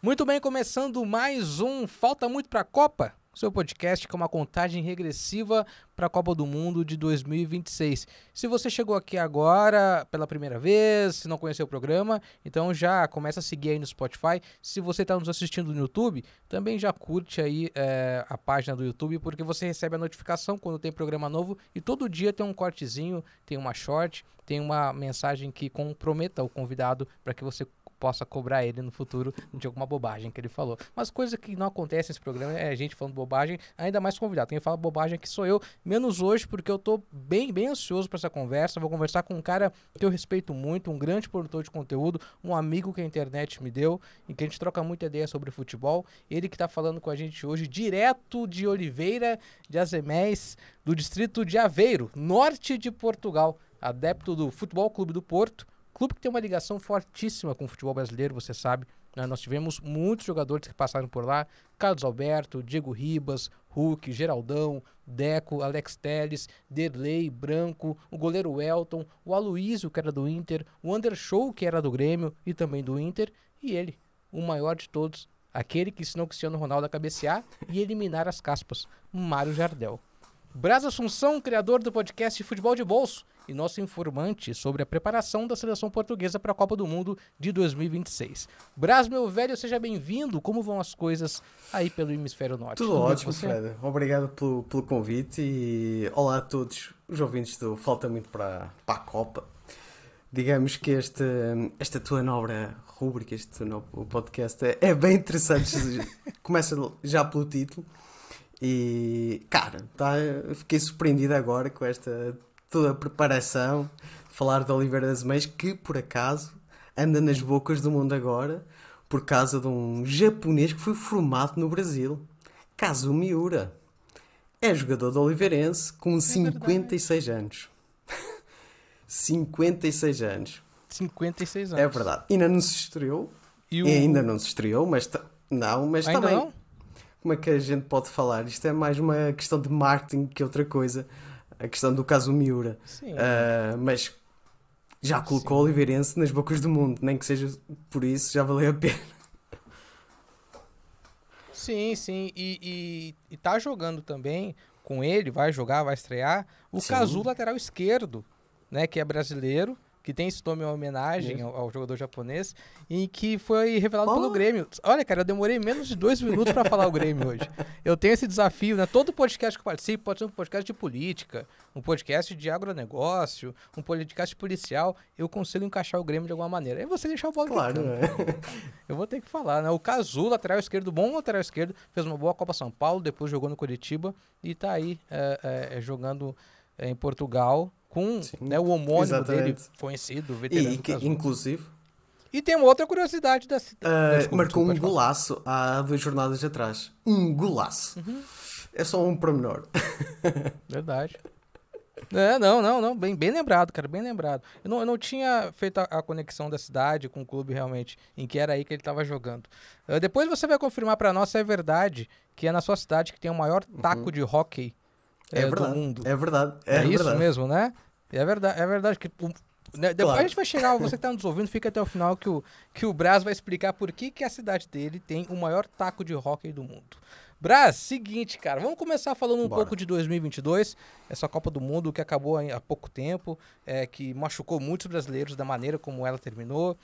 Muito bem, começando mais um Falta Muito para a Copa, seu podcast com uma contagem regressiva para a Copa do Mundo de 2026. Se você chegou aqui agora pela primeira vez, se não conheceu o programa, então já começa a seguir aí no Spotify. Se você está nos assistindo no YouTube, também já curte aí a página do YouTube, porque você recebe a notificação quando tem programa novo e todo dia tem um cortezinho, tem uma short, tem uma mensagem que comprometa o convidado para que você possa cobrar ele no futuro de alguma bobagem que ele falou. Mas coisa que não acontece nesse programa é a gente falando bobagem, ainda mais convidado. Quem fala bobagem aqui sou eu, menos hoje, porque eu tô bem ansioso para essa conversa. Vou conversar com um cara que eu respeito muito, um grande produtor de conteúdo, um amigo que a internet me deu, e que a gente troca muita ideia sobre futebol. Ele que tá falando com a gente hoje, direto de Oliveira de Azeméis, do distrito de Aveiro, norte de Portugal, adepto do Futebol Clube do Porto, clube que tem uma ligação fortíssima com o futebol brasileiro, você sabe, né? Nós tivemos muitos jogadores que passaram por lá, Carlos Alberto, Diego Ribas, Hulk, Geraldão, Deco, Alex Telles, Derlei, Branco, o goleiro Welton, o Aloísio, que era do Inter, o Andershow, que era do Grêmio e também do Inter, e ele, o maior de todos, aquele que ensinou o Cristiano Ronaldo a cabecear e eliminar as caspas, Mário Jardel. Braz Assunção, criador do podcast Futebol de Bolso e nosso informante sobre a preparação da seleção portuguesa para a Copa do Mundo de 2026. Braz, meu velho, seja bem-vindo. Como vão as coisas aí pelo Hemisfério Norte? Tudo ótimo, Fred. Obrigado pelo convite e olá a todos os ouvintes do Falta Muito para a Copa. Digamos que esta tua nova rúbrica, este teu novo podcast é bem interessante. Começa já pelo título. E, cara, fiquei surpreendido agora com esta toda a preparação de falar de Oliveira das Meias, que por acaso anda nas bocas do mundo agora por causa de um japonês que foi formado no Brasil, Kazu Miura. É jogador do Oliveirense com 56 anos. 56 anos. 56 anos. É verdade. Ainda não se estreou. Ainda não se estreou, mas ainda também. Não? Como é que a gente pode falar? Isto é mais uma questão de marketing que outra coisa. A questão do Kazu Miura. Mas já colocou o Oliveirense nas bocas do mundo. Nem que seja por isso, já valeu a pena. Sim. E tá jogando também com ele, vai jogar, vai estrear, o Kazu, lateral esquerdo, né, que é brasileiro, que tem esse nome em homenagem ao jogador japonês, e que foi revelado pelo Grêmio. Olha, cara, eu demorei menos de 2 minutos para falar o Grêmio hoje. Eu tenho esse desafio, né? Todo podcast que eu participo, pode ser um podcast de política, um podcast de agronegócio, um podcast policial, eu consigo encaixar o Grêmio de alguma maneira. Aí você deixar o bola claro, eu vou ter que falar, né? O Kazu, lateral esquerdo, bom lateral esquerdo, fez uma boa Copa São Paulo, depois jogou no Curitiba e tá aí jogando em Portugal, com né, o homônimo dele conhecido, veterano. Inclusive. E tem uma outra curiosidade da cidade. Marcou um golaço há 2 jornadas atrás. Um golaço. É só um pormenor. Verdade. Não. Bem lembrado, cara, bem lembrado. Eu não tinha feito a conexão da cidade com o clube realmente, em que era aí que ele estava jogando. Depois você vai confirmar para nós se é verdade que é na sua cidade que tem o maior taco de hóquei do mundo. É verdade. É isso mesmo, né? É verdade que depois claro. A gente vai chegar, você que está nos ouvindo, fica até o final que o Braz vai explicar por que a cidade dele tem o maior taco de hóquei do mundo. Braz, seguinte, cara, vamos começar falando um pouco de 2022, essa Copa do Mundo que acabou há pouco tempo, que machucou muitos brasileiros da maneira como ela terminou,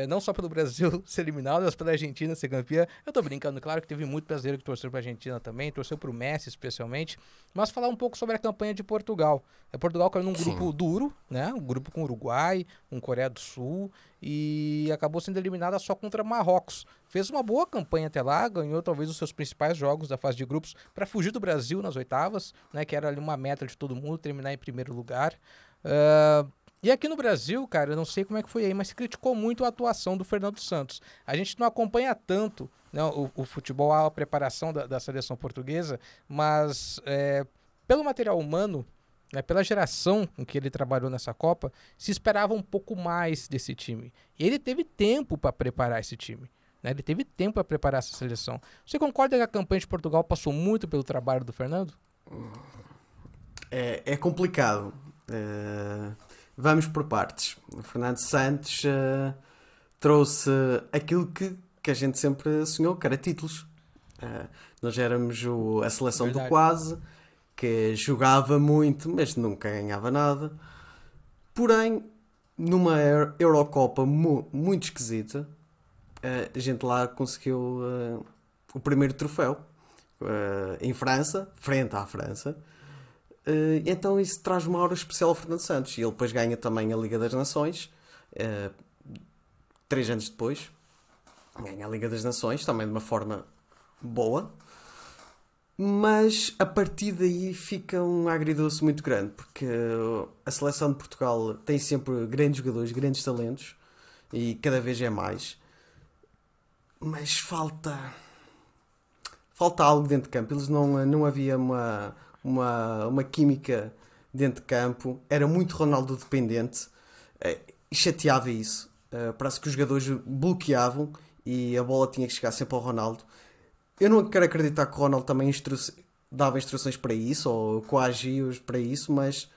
não só pelo Brasil ser eliminado, mas pela Argentina ser campeã. Eu tô brincando, claro que teve muito brasileiro que torceu pra Argentina também, torceu pro Messi especialmente, mas falar um pouco sobre a campanha de Portugal. Portugal caiu num grupo duro, né, um grupo com Uruguai, com Coreia do Sul, e acabou sendo eliminada só contra Marrocos. Fez uma boa campanha até lá, ganhou talvez os seus principais jogos da fase de grupos para fugir do Brasil nas oitavas, né, que era ali uma meta de todo mundo, terminar em primeiro lugar. E aqui no Brasil, cara, eu não sei como é que foi aí, mas se criticou muito a atuação do Fernando Santos. A gente não acompanha tanto, né, o futebol, a preparação da seleção portuguesa, mas pelo material humano, né, pela geração com que ele trabalhou nessa Copa, se esperava um pouco mais desse time. E ele teve tempo para preparar esse time. Né? Ele teve tempo para preparar essa seleção. Você concorda que a campanha de Portugal passou muito pelo trabalho do Fernando? É complicado. Vamos por partes. O Fernando Santos trouxe aquilo que que a gente sempre sonhou, que era títulos. Nós éramos a seleção Verdade. do quase, que jogava muito, mas nunca ganhava nada. Porém, numa Eurocopa muito esquisita, a gente lá conseguiu o primeiro troféu em França, frente à França. Então isso traz uma aura especial ao Fernando Santos. E ele depois ganha também a Liga das Nações, 3 anos depois. Ganha a Liga das Nações, também de uma forma boa. Mas a partir daí fica um agridoce muito grande, porque a seleção de Portugal tem sempre grandes jogadores, grandes talentos, e cada vez é mais. Mas falta algo dentro de campo. Eles não havia uma química dentro de campo. Era muito Ronaldo dependente, e chateava isso. Parece que os jogadores bloqueavam e a bola tinha que chegar sempre ao Ronaldo. Eu não quero acreditar que o Ronaldo também dava instruções para isso ou coagia-os para isso, mas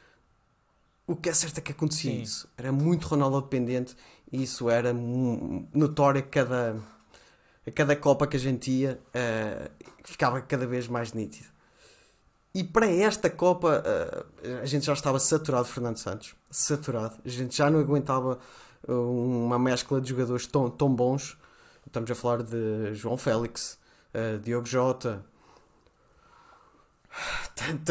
o que é certo é que acontecia isso. Era muito Ronaldo dependente e isso era notório a cada Copa que a gente ia, ficava cada vez mais nítido. E para esta Copa a gente já estava saturado de Fernando Santos. Saturado. A gente já não aguentava uma mescla de jogadores tão bons. Estamos a falar de João Félix, Diogo Jota,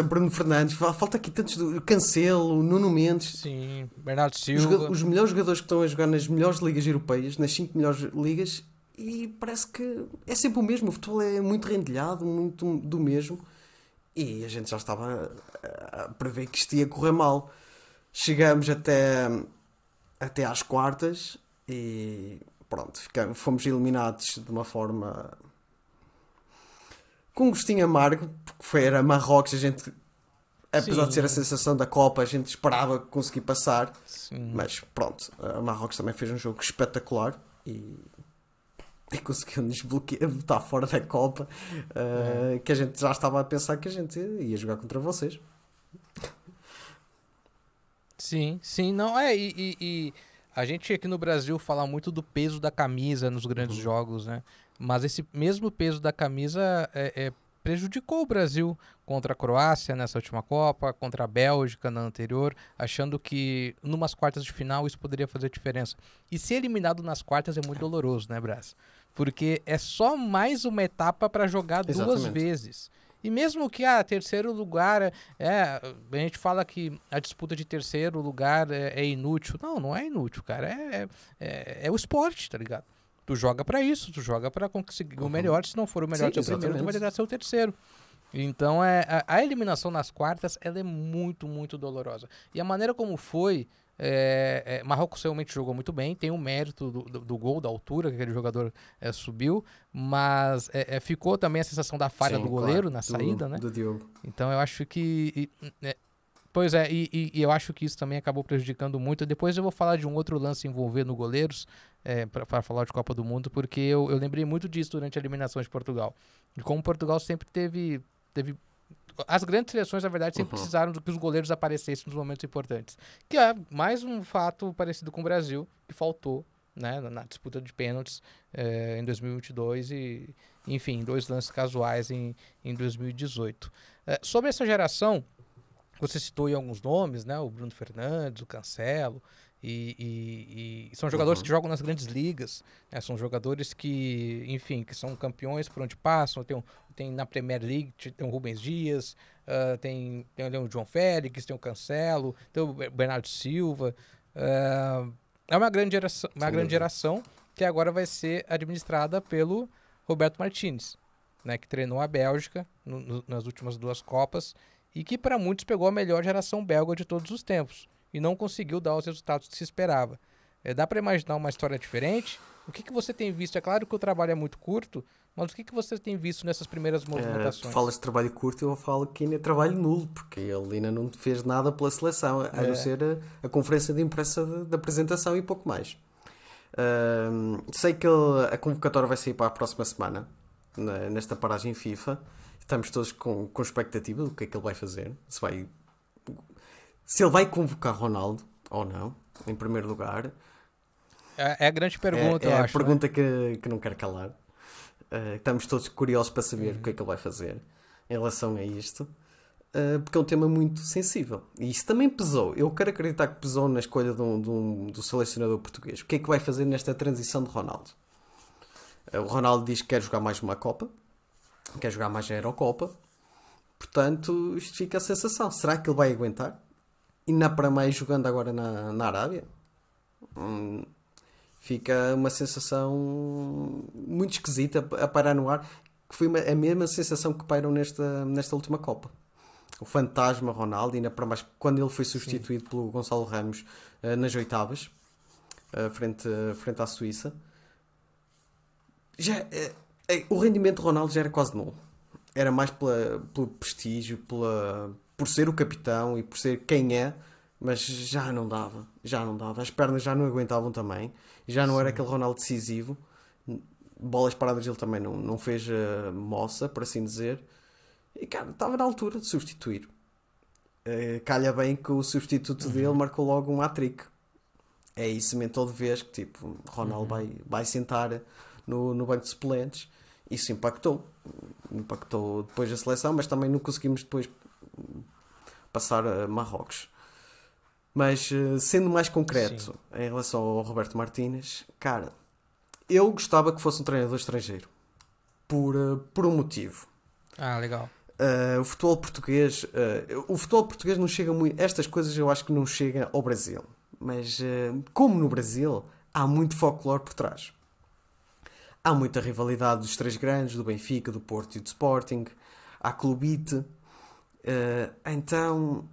Bruno Fernandes, falta aqui tantos, Cancelo, Nuno Mendes. Sim, Bernardo Silva. Os melhores jogadores que estão a jogar nas melhores ligas europeias, nas 5 melhores ligas, e parece que é sempre o mesmo. O futebol é muito rendilhado, muito do mesmo, e a gente já estava a prever que isto ia correr mal. Chegamos até às quartas e pronto, fomos eliminados de uma forma com um gostinho amargo, porque era Marrocos. A gente, apesar de ser a sensação da Copa, a gente esperava conseguir passar. Sim. Mas pronto, a Marrocos também fez um jogo espetacular e conseguiu-nos botar fora da Copa, que a gente já estava a pensar que a gente ia jogar contra vocês. Sim, não, e a gente aqui no Brasil fala muito do peso da camisa nos grandes jogos, né? Mas esse mesmo peso da camisa prejudicou o Brasil contra a Croácia nessa última Copa, contra a Bélgica na anterior, achando que numas quartas de final isso poderia fazer diferença. E ser eliminado nas quartas é muito doloroso, né, Brás? Porque é só mais uma etapa para jogar duas vezes. E mesmo que terceiro lugar, a gente fala que a disputa de terceiro lugar é inútil. Não é inútil, cara. É o esporte, tá ligado? Tu joga pra isso, tu joga pra conseguir o melhor. Se não for o melhor do seu primeiro, tu vai tentar ser o terceiro. Então a eliminação nas quartas ela é muito, muito dolorosa. E a maneira como foi, Marrocos realmente jogou muito bem, tem o mérito do gol, da altura que aquele jogador subiu, mas ficou também a sensação da falha do goleiro na saída, né? Do Diogo. Então eu acho que... Pois é, e eu acho que isso também acabou prejudicando muito. Depois eu vou falar de um outro lance envolvendo goleiros, para falar de Copa do Mundo, porque eu lembrei muito disso durante a eliminação de Portugal. De como Portugal sempre teve... As grandes seleções, na verdade, sempre precisaram de que os goleiros aparecessem nos momentos importantes. Que é mais um fato parecido com o Brasil, que faltou, né, na disputa de pênaltis em 2022 e, enfim, 2 lances casuais em 2018. Sobre essa geração, você citou aí alguns nomes, né? O Bruno Fernandes, o Cancelo, e são jogadores que jogam nas grandes ligas, né? São jogadores que, enfim, que são campeões por onde passam. Tem na Premier League, tem o Rubens Dias, tem o João Félix, tem o Cancelo, tem o Bernardo Silva. É uma grande geração que agora vai ser administrada pelo Roberto Martínez, né? Que treinou a Bélgica nas últimas 2 Copas, e que para muitos pegou a melhor geração belga de todos os tempos e não conseguiu dar os resultados que se esperava. Dá para imaginar uma história diferente? O que você tem visto? É claro que o trabalho é muito curto, mas o que você tem visto nessas primeiras movimentações? Tu falas de trabalho curto, eu falo que ainda é trabalho nulo, porque ele ainda não fez nada pela seleção, a não ser a conferência de imprensa da apresentação e pouco mais. Sei que a convocatória vai sair para a próxima semana, nesta paragem FIFA. Estamos todos com expectativa do que é que ele vai fazer. Se ele vai convocar Ronaldo ou não, em primeiro lugar. É a grande pergunta, eu É a acho. Né? pergunta que não quero calar. Estamos todos curiosos para saber o que é que ele vai fazer em relação a isto. Porque é um tema muito sensível. E isso também pesou. Eu quero acreditar que pesou na escolha do selecionador português. O que é que vai fazer nesta transição de Ronaldo? O Ronaldo diz que quer jogar mais uma Copa. Quer jogar mais a Eurocopa. Portanto, isto fica a sensação. Será que ele vai aguentar? E na para mais jogando agora na Arábia? Fica uma sensação muito esquisita a pairar no ar. Que foi a mesma sensação que pairou nesta última Copa. O fantasma Ronaldo, ainda para mais quando ele foi substituído Sim. pelo Gonçalo Ramos nas oitavas, frente à Suíça. O rendimento de Ronaldo já era quase nulo. Era mais pelo prestígio, por ser o capitão e por ser quem é, mas já não dava. As pernas já não aguentavam também. Já não Sim. era aquele Ronaldo decisivo. Bolas paradas ele também não fez moça, por assim dizer. E cara, estava na altura de substituir. Calha bem que o substituto dele marcou logo um hat-trick. É isso, mentou de vez que tipo, Ronaldo vai sentar no banco de suplentes. Isso impactou depois a seleção, mas também não conseguimos depois passar a Marrocos. Mas sendo mais concreto Sim. em relação ao Roberto Martínez, cara, eu gostava que fosse um treinador estrangeiro por um motivo. Legal. O futebol português não chega muito. Estas coisas eu acho que não chegam ao Brasil, mas como no Brasil há muito folclore por trás. Há muita rivalidade dos três grandes, do Benfica, do Porto e do Sporting. Há clubite. Então,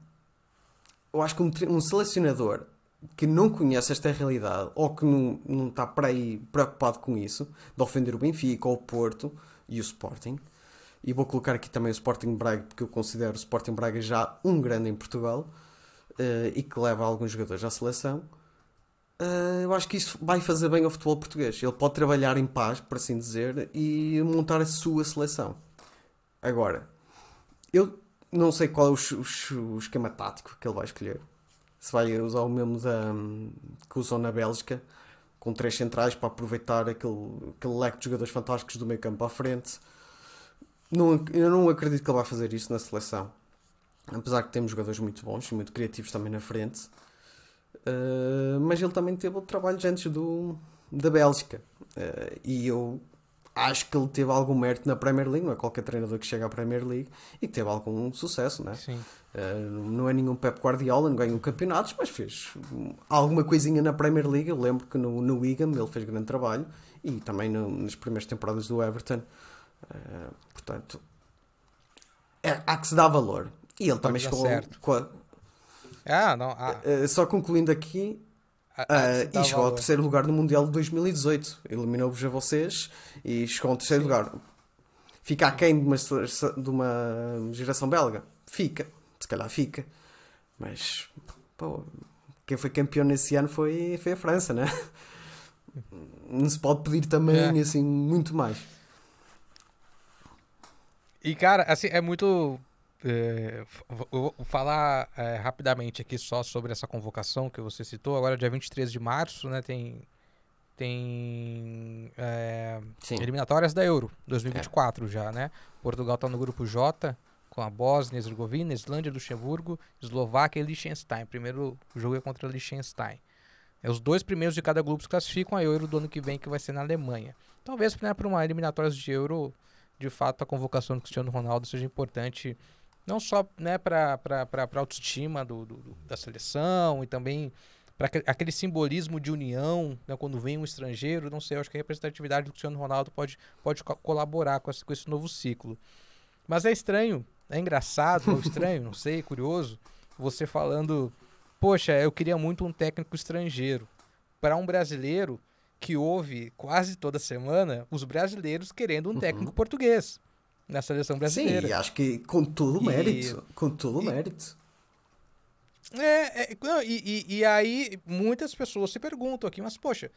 eu acho que um selecionador que não conhece esta realidade ou que não está para aí preocupado com isso, de ofender o Benfica ou o Porto e o Sporting, e vou colocar aqui também o Sporting Braga, porque eu considero o Sporting Braga já um grande em Portugal e que leva alguns jogadores à seleção. Eu acho que isso vai fazer bem ao futebol português. Ele pode trabalhar em paz, por assim dizer, e montar a sua seleção. Agora, eu não sei qual é o esquema tático que ele vai escolher. Se vai usar o mesmo que usou na Bélgica, com 3 centrais para aproveitar aquele leque de jogadores fantásticos do meio campo à frente. Eu não acredito que ele vai fazer isso na seleção. Apesar que temos jogadores muito bons e muito criativos também na frente. Mas ele também teve trabalhos antes da Bélgica. E eu acho que ele teve algum mérito na Premier League. Não é qualquer treinador que chega à Premier League e que teve algum sucesso, né? Sim. Não é nenhum Pep Guardiola, não ganhou campeonatos, mas fez alguma coisinha na Premier League. Eu lembro que no Wigan ele fez grande trabalho e também nas primeiras temporadas do Everton. Portanto, há que se dar valor. E ele também chegou só concluindo aqui, e chegou ao terceiro lugar no Mundial de 2018. Eliminou-vos a vocês e chegou ao terceiro lugar. Fica aquém de uma geração belga? Fica, se calhar fica. Mas quem foi campeão nesse ano foi a França, né? Não se pode pedir também assim muito mais. E cara, assim, é muito... eu vou falar rapidamente aqui só sobre essa convocação que você citou. Agora, dia 23 de março, né, tem eliminatórias da Euro 2024 já, né? Portugal está no grupo J, com a Bósnia, Herzegovina, Islândia, Luxemburgo, Eslováquia e Liechtenstein. Primeiro jogo é contra Liechtenstein. Os 2 primeiros de cada grupo se classificam a Euro do ano que vem, que vai ser na Alemanha. Talvez, né, para uma eliminatórias de Euro, de fato, a convocação do Cristiano Ronaldo seja importante, não só, né, para a autoestima da seleção e também para aquele simbolismo de união, né, quando vem um estrangeiro. Não sei, eu acho que a representatividade do Cristiano Ronaldo pode colaborar com esse novo ciclo. Mas é estranho, é engraçado, ou estranho, não sei, curioso, você falando, poxa, eu queria muito um técnico estrangeiro. Para um brasileiro que ouve quase toda semana os brasileiros querendo um técnico português na seleção brasileira. Sim, acho que com todo o mérito. Com todo o mérito. E aí muitas pessoas se perguntam aqui, mas poxa,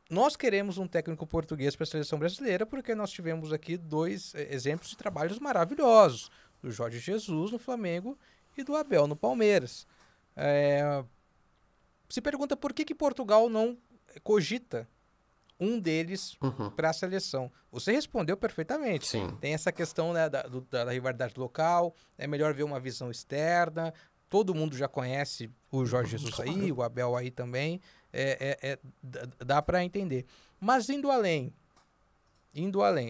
nós queremos um técnico português para a seleção brasileira porque nós tivemos aqui 2 exemplos de trabalhos maravilhosos, do Jorge Jesus no Flamengo e do Abel no Palmeiras. Se pergunta por que Portugal não cogita um deles para a seleção. Você respondeu perfeitamente. Sim. Tem essa questão, né, da rivalidade local, é melhor ver uma visão externa. Todo mundo já conhece o Jorge Jesus aí, o Abel aí também. Dá para entender. Mas indo além,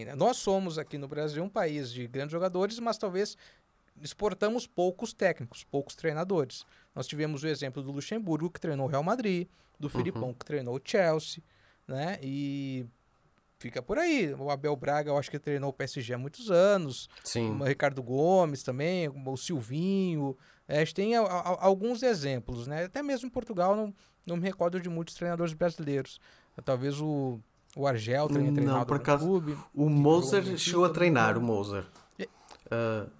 né? Nós somos aqui no Brasil um país de grandes jogadores, mas talvez exportamos poucos técnicos, poucos treinadores. Nós tivemos o exemplo do Luxemburgo, que treinou o Real Madrid, do Filipão, que treinou o Chelsea, né? E fica por aí. O Abel Braga, eu acho que treinou o PSG há muitos anos. Sim. O Ricardo Gomes também, o Silvinho. A gente tem alguns exemplos, né? Até mesmo em Portugal, não me recordo de muitos treinadores brasileiros. Talvez o Argel tenha treinado por no acaso, clube. o Moser chegou a treinar, o Moser.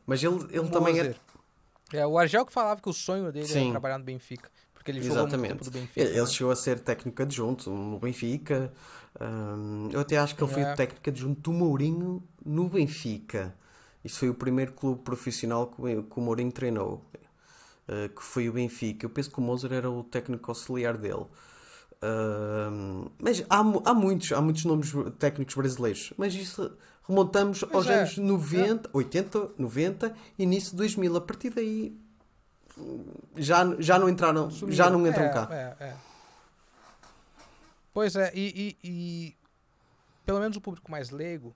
Mas ele também o Argel que falava que o sonho dele Sim. era trabalhar no Benfica. Porque ele jogou muito tempo do Benfica. Ele chegou a ser técnico adjunto no Benfica. Eu até acho que ele foi o técnico adjunto do Mourinho no Benfica. Isso foi o primeiro clube profissional que o Mourinho treinou. Que foi o Benfica. Eu penso que o Moser era o técnico auxiliar dele. Mas há muitos nomes técnicos brasileiros. Mas isso remontamos aos anos 90, 80, 90, início de 2000. A partir daí já não entraram, já não entram cá. Pois é, e pelo menos o público mais leigo,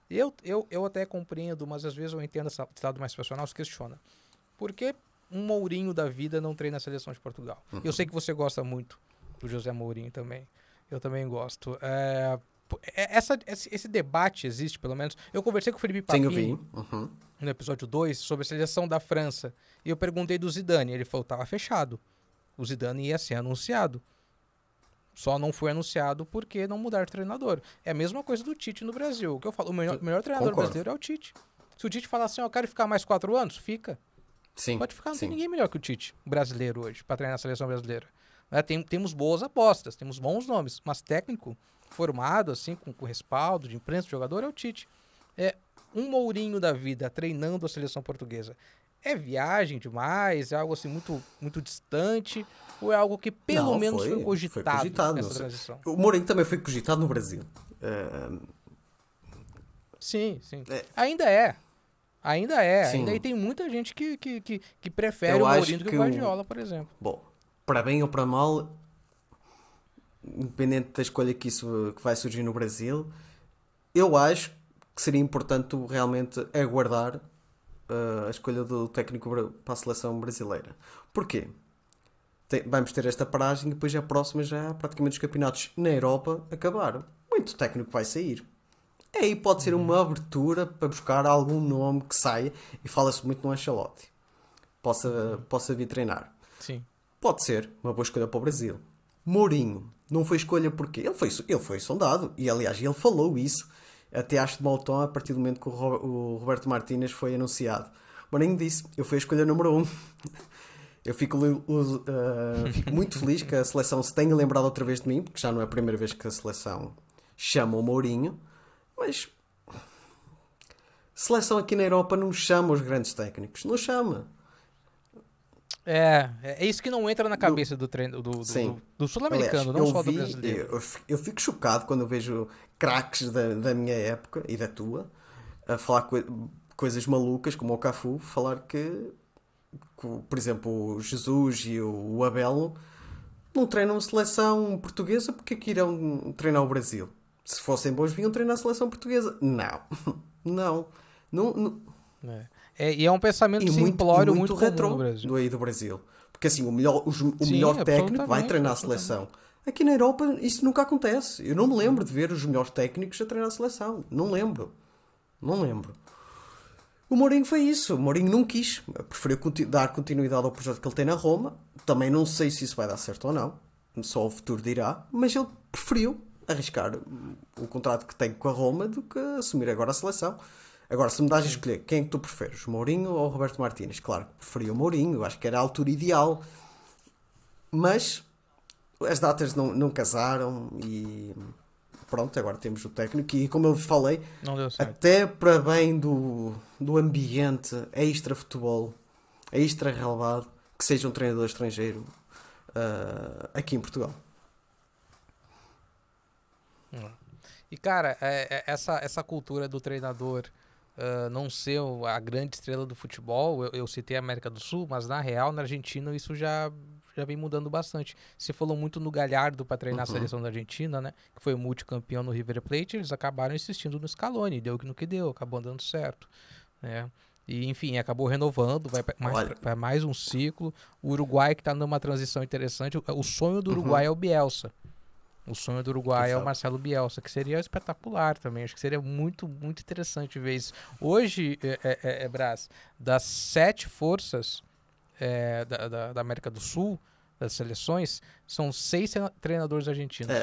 eu até compreendo, mas às vezes eu entendo esse lado mais profissional, se questiona. Por que um Mourinho da vida não treina a seleção de Portugal? Eu sei que você gosta muito do José Mourinho também. Eu também gosto. Esse debate existe, pelo menos. Eu conversei com o Felipe Papini no episódio 2 sobre a seleção da França. E eu perguntei do Zidane. Ele falou que estava fechado. O Zidane ia ser anunciado. Só não foi anunciado porque não mudaram de treinador. É a mesma coisa do Tite no Brasil. O que eu falo, o melhor treinador brasileiro é o Tite. Se o Tite falar assim, eu quero ficar mais 4 anos, fica. Sim, pode ficar, não tem ninguém melhor que o Tite brasileiro hoje para treinar a seleção brasileira. Temos boas apostas, temos bons nomes, mas técnico formado assim com respaldo de imprensa, de jogador, é o Tite. Um Mourinho da vida treinando a seleção portuguesa. É viagem demais? É algo assim muito, muito distante? Ou é algo que pelo menos foi cogitado nessa transição? O Mourinho também foi cogitado no Brasil. Sim. Ainda é. Ainda aí tem muita gente que prefere o Mourinho do que o Guardiola, por exemplo. Bom, para bem ou para mal, independente da escolha que vai surgir no Brasil, eu acho que seria importante realmente aguardar a escolha do técnico para a seleção brasileira. Porquê? Vamos ter esta paragem e depois a próxima já praticamente os campeonatos na Europa acabaram. Muito técnico vai sair. Aí pode ser uma abertura para buscar algum nome que saia, e fala-se muito no Ancelotti. Possa vir treinar. Sim. Pode ser uma boa escolha para o Brasil. Mourinho não foi escolha porque ele foi sondado, e aliás ele falou isso. Até acho de mau tom a partir do momento que o Roberto Martínez foi anunciado. Mourinho disse, eu fui a escolha número 1. Eu fico muito feliz que a seleção se tenha lembrado outra vez de mim, porque já não é a primeira vez que a seleção chama o Mourinho. Mas seleção aqui na Europa não chama os grandes técnicos. Não chama. É isso que não entra na cabeça do sul-americano, não só do brasileiro. Eu fico chocado quando eu vejo craques da minha época e da tua a falar coisas malucas, como o Cafu, falar que por exemplo, o Jesus e o Abel não treinam seleção portuguesa porque é que irão treinar o Brasil? Se fossem bons, vinham treinar a seleção portuguesa. Não. E é um pensamento simplório muito retrô comum no Brasil. do Brasil. Porque assim, o melhor técnico vai treinar a seleção. Aqui na Europa isso nunca acontece. Eu não me lembro de ver os melhores técnicos a treinar a seleção. Não lembro. O Mourinho foi isso. O Mourinho não quis. Preferiu dar continuidade ao projeto que ele tem na Roma. Também não sei se isso vai dar certo ou não. Só o futuro dirá. Mas ele preferiu arriscar o contrato que tem com a Roma do que assumir agora a seleção. Agora, se me dás a escolher, quem é que tu preferes? Mourinho ou Roberto Martínez? Claro, preferia o Mourinho. Eu acho que era a altura ideal. Mas as datas não casaram e pronto, agora temos o técnico e, como eu vos falei, até para bem do ambiente extra-futebol, extra-relevado, que seja um treinador estrangeiro aqui em Portugal. E, cara, essa cultura do treinador não ser a grande estrela do futebol, eu citei a América do Sul, mas na real, na Argentina, isso já vem mudando bastante. Se falou muito no Gallardo para treinar a seleção da Argentina, né? Que foi o multicampeão no River Plate, eles acabaram insistindo no Scaloni, deu no que deu, acabou dando certo, né? E, enfim, acabou renovando, vai mais um ciclo. O Uruguai que está numa transição interessante. O sonho do Uruguai é o Bielsa. O sonho do Uruguai é o Marcelo Bielsa, que seria espetacular também. Acho que seria muito, muito interessante ver isso. Hoje, Brás, das 7 forças da América do Sul, das seleções, são 6 treinadores argentinos.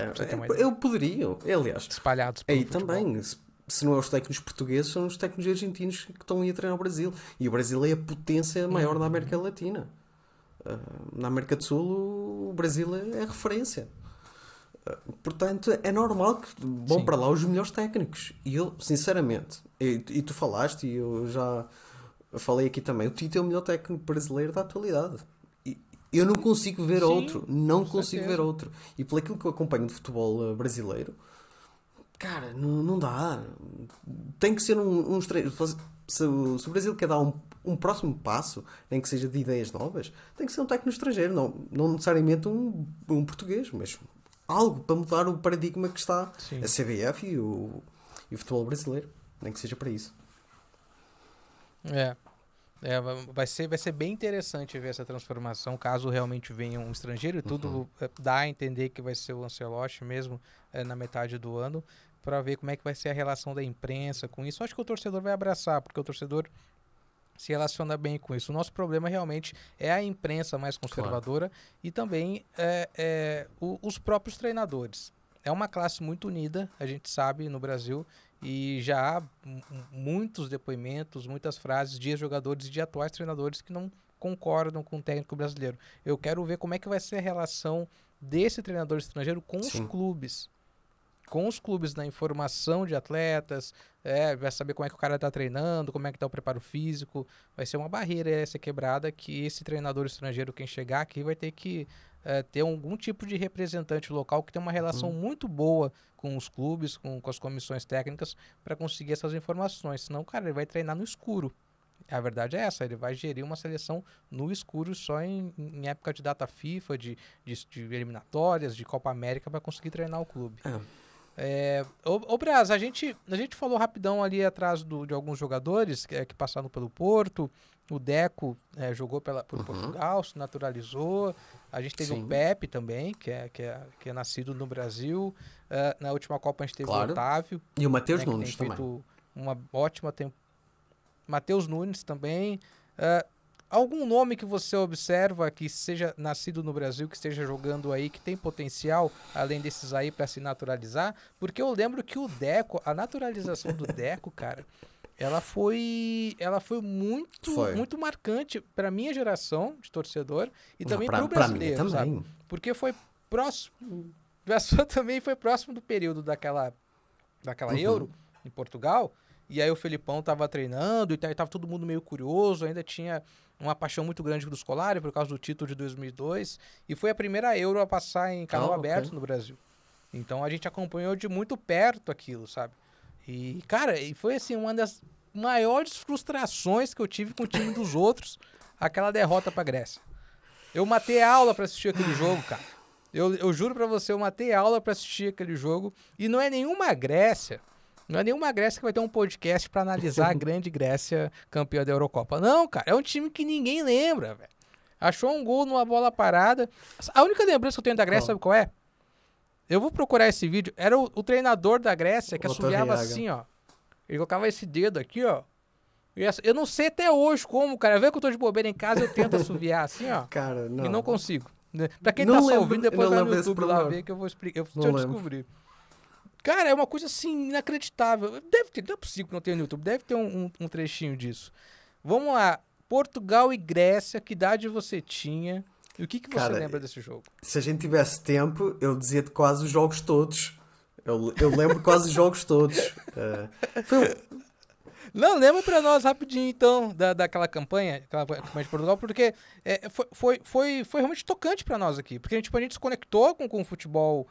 Eu poderia, aliás. Espalhados pelo futebol. Também, se não é os técnicos portugueses, são os técnicos argentinos que estão aí a treinar o Brasil. E o Brasil é a potência maior da América Latina. Na América do Sul, o Brasil é referência. Portanto, é normal que vão para lá os melhores técnicos. E eu, sinceramente, e tu falaste, e eu já falei aqui também, o Tite é o melhor técnico brasileiro da atualidade. E eu não consigo ver outro. Não consigo ver outro. E pelo aquilo que eu acompanho de futebol brasileiro, cara, não dá. Tem que ser uns três. Se o Brasil quer dar um próximo passo, nem que seja de ideias novas, tem que ser um técnico estrangeiro. Não necessariamente um português, mas algo para mudar o paradigma que está a CBF e o futebol brasileiro. Nem que seja para isso. Vai ser bem interessante ver essa transformação, caso realmente venha um estrangeiro, e tudo dá a entender que vai ser o Ancelotti mesmo na metade do ano, para ver como é que vai ser a relação da imprensa com isso. Acho que o torcedor vai abraçar, porque o torcedor se relaciona bem com isso. O nosso problema realmente é a imprensa mais conservadora e também os próprios treinadores. É uma classe muito unida, a gente sabe, no Brasil, e já há muitos depoimentos, muitas frases de jogadores e de atuais treinadores que não concordam com o técnico brasileiro. Eu quero ver como é que vai ser a relação desse treinador estrangeiro com os clubes. Com os clubes na informação de atletas, vai saber como é que o cara está treinando, como é que está o preparo físico. Vai ser uma barreira essa quebrada que esse treinador estrangeiro, quem chegar aqui, vai ter que ter algum tipo de representante local que tem uma relação muito boa com os clubes, com as comissões técnicas, para conseguir essas informações. Senão, cara, ele vai treinar no escuro. A verdade é essa, ele vai gerir uma seleção no escuro só em época de data FIFA, de eliminatórias, de Copa América, para conseguir treinar o clube. Ô Braz, a gente falou rapidão ali atrás de alguns jogadores que passaram pelo Porto. O Deco jogou por Portugal, se naturalizou. A gente teve o Pepe também, que é nascido no Brasil. Na última Copa a gente teve o Otávio. E o Matheus Nunes também. Feito uma ótima temporada. Matheus Nunes também. Algum nome que você observa que seja nascido no Brasil, que esteja jogando aí, que tem potencial, além desses aí, para se naturalizar? Porque eu lembro que o Deco, a naturalização do Deco, cara, ela foi muito marcante para minha geração de torcedor e também para o brasileiro, sabe? Porque foi próximo, a sua também foi próximo do período daquela Euro em Portugal. E aí o Felipão tava treinando e tava todo mundo meio curioso, ainda tinha uma paixão muito grande do Scolari por causa do título de 2002. E foi a primeira Euro a passar em canal aberto no Brasil. Então a gente acompanhou de muito perto aquilo, sabe? E, cara, foi assim, uma das maiores frustrações que eu tive com o time dos outros, aquela derrota pra Grécia. Eu matei a aula pra assistir aquele jogo, cara. Eu juro pra você, eu matei a aula pra assistir aquele jogo. E não é nenhuma Grécia que vai ter um podcast pra analisar a grande Grécia campeã da Eurocopa. Não, cara, é um time que ninguém lembra, velho. Achou um gol numa bola parada. A única lembrança que eu tenho da Grécia, sabe qual é? Eu vou procurar esse vídeo. Era o treinador da Grécia que assobiava assim, ó. Ele colocava esse dedo aqui, ó. Eu não sei até hoje como, cara. Vê que eu tô de bobeira em casa, eu tento assobiar assim, ó. Cara, não. E não consigo. Pra quem tá só ouvindo, depois vai no YouTube lá ver que eu vou explicar. Deixa eu descobrir. Cara, é uma coisa assim, inacreditável. Não é possível que não tenha no YouTube. Deve ter um trechinho disso. Vamos lá. Portugal e Grécia, que idade você tinha? E o que você lembra desse jogo? Se a gente tivesse tempo, eu dizia-te quase os jogos todos. Eu lembro quase os jogos todos. Não, lembra pra nós rapidinho, então, daquela campanha de Portugal, porque foi realmente tocante pra nós aqui. Porque tipo, a gente se conectou com o futebol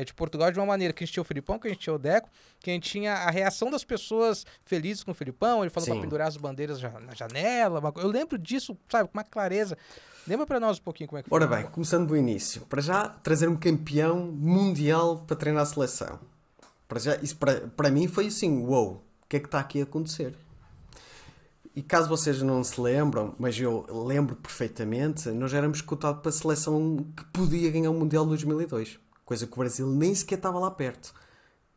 de Portugal de uma maneira que a gente tinha o Filipão, que a gente tinha o Deco, que a gente tinha a reação das pessoas felizes com o Filipão, ele falou pra Sim. pendurar as bandeiras na janela. Eu lembro disso, sabe, com uma clareza. Lembra pra nós um pouquinho como é que foi. Ora bem, começando do início. Para já, trazer um campeão mundial para treinar a seleção. Para já, isso para mim foi assim, uou, o que é que está aqui a acontecer? E caso vocês não se lembram, mas eu lembro perfeitamente, nós éramos cotados para a seleção que podia ganhar o Mundial de 2002. Coisa que o Brasil nem sequer estava lá perto.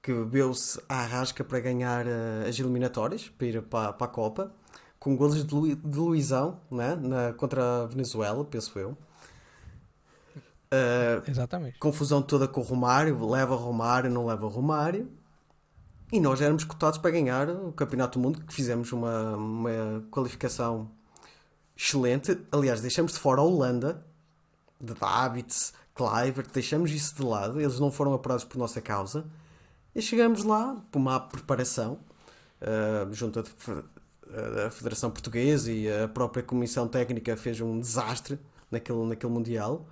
Que bebeu-se à rasca para ganhar as eliminatórias, para ir para a Copa, com golos de Luizão, né? Contra a Venezuela, penso eu. Exatamente. Confusão toda com o Romário, leva Romário, não leva Romário. E nós éramos cotados para ganhar o Campeonato do Mundo, que fizemos uma qualificação excelente. Aliás, deixamos de fora a Holanda, de Davids, Kluivert, deixamos isso de lado. Eles não foram apurados por nossa causa. E chegamos lá por uma preparação, junto à Federação Portuguesa e a própria Comissão Técnica fez um desastre naquele Mundial.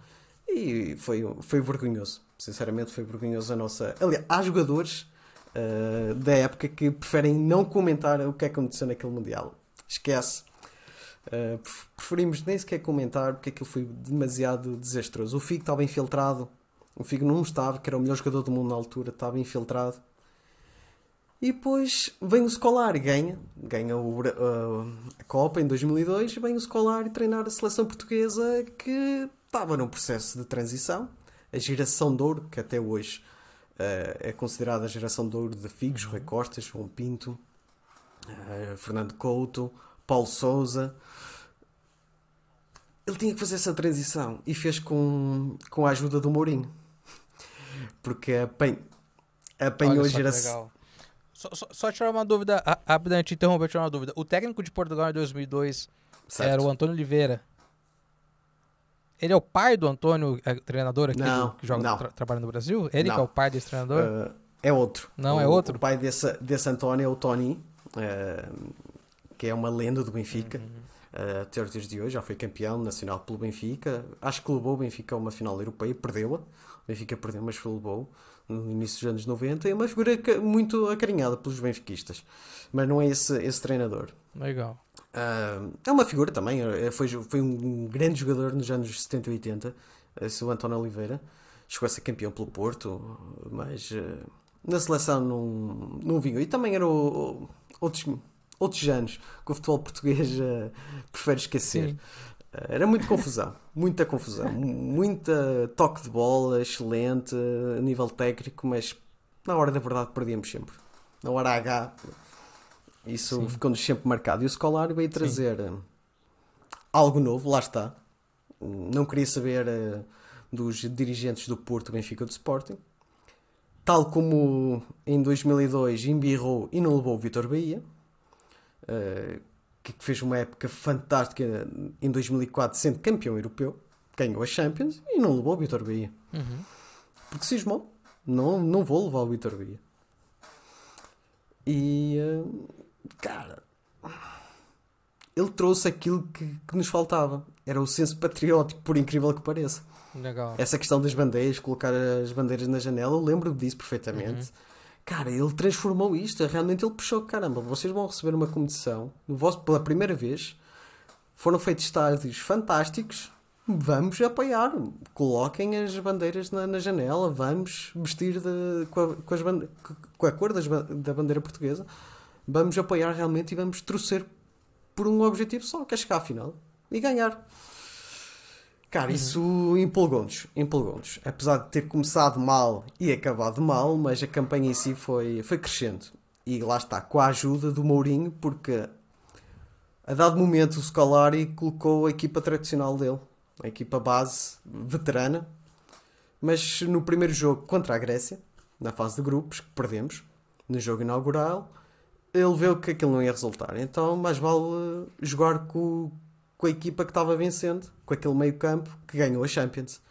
E foi vergonhoso. Sinceramente, foi vergonhoso a nossa... Aliás, há jogadores da época que preferem não comentar o que aconteceu naquele Mundial. Esquece. Preferimos nem sequer comentar porque aquilo foi demasiado desastroso. O Figo estava infiltrado. O Figo não estava, que era o melhor jogador do mundo na altura, estava infiltrado. E depois vem o Scolari, ganha a Copa em 2002, vem o Scolari treinar a seleção portuguesa que estava num processo de transição. A geração de ouro, que até hoje é considerada a geração de ouro de Figos, Rui Costa, João Pinto, Fernando Couto, Paulo Sousa. Ele tinha que fazer essa transição e fez com a ajuda do Mourinho. Porque apanhou a geração... Só tirar uma dúvida, rapidamente, interromper, tirar uma dúvida. O técnico de Portugal em 2002 Certo. era o Antônio Oliveira. Ele é o pai do Antônio, treinador aqui que joga, trabalha no Brasil? Ele que é o pai desse treinador? É outro. Não, é outro? O pai desse Antônio é o Tony, que é uma lenda do Benfica. Até os dias de hoje, já foi campeão nacional pelo Benfica. Acho que levou o Benfica a uma final europeia, perdeu-a. O Benfica perdeu, mas levou no início dos anos 90. É uma figura muito acarinhada pelos benfiquistas. Mas não é esse treinador. Legal. É uma figura também. Foi um grande jogador nos anos 70 e 80. Esse o António Oliveira. Chegou a ser campeão pelo Porto, mas na seleção não vinha. E também eram outros anos que o futebol português prefere esquecer. Era muita confusão, muita toque de bola, excelente, a nível técnico, mas na hora da verdade perdíamos sempre. Na hora H, isso ficou-nos sempre marcado. E o Scolari veio trazer algo novo, lá está. Não queria saber dos dirigentes do Porto, Benfica ou do Sporting. Tal como em 2002 embirrou e não levou o Vítor Bahia, que fez uma época fantástica em 2004, sendo campeão europeu, ganhou a Champions e não levou o Vítor Bahia. Porque cismou. Não vou levar o Vítor Bahia. E, cara, ele trouxe aquilo que nos faltava. Era o senso patriótico, por incrível que pareça. Legal. Essa questão das bandeiras, colocar as bandeiras na janela, eu lembro disso perfeitamente. Cara, ele transformou isto. Realmente ele puxou, caramba, vocês vão receber uma competição pela primeira vez. Foram feitos estádios fantásticos. Vamos apoiar. Coloquem as bandeiras na janela. Vamos vestir com a cor da bandeira portuguesa. Vamos apoiar realmente e vamos torcer por um objetivo só, que é chegar à final e ganhar. Cara, isso empolgou-nos. Apesar de ter começado mal e acabado mal, mas a campanha em si foi crescendo. E lá está, com a ajuda do Mourinho, porque a dado momento o Scolari colocou a equipa tradicional dele, a equipa base veterana, mas no primeiro jogo contra a Grécia, na fase de grupos, que perdemos, no jogo inaugural, ele viu que aquilo não ia resultar. Então mais vale jogar com a equipa que estava vencendo, com aquele meio campo que ganhou a Champions.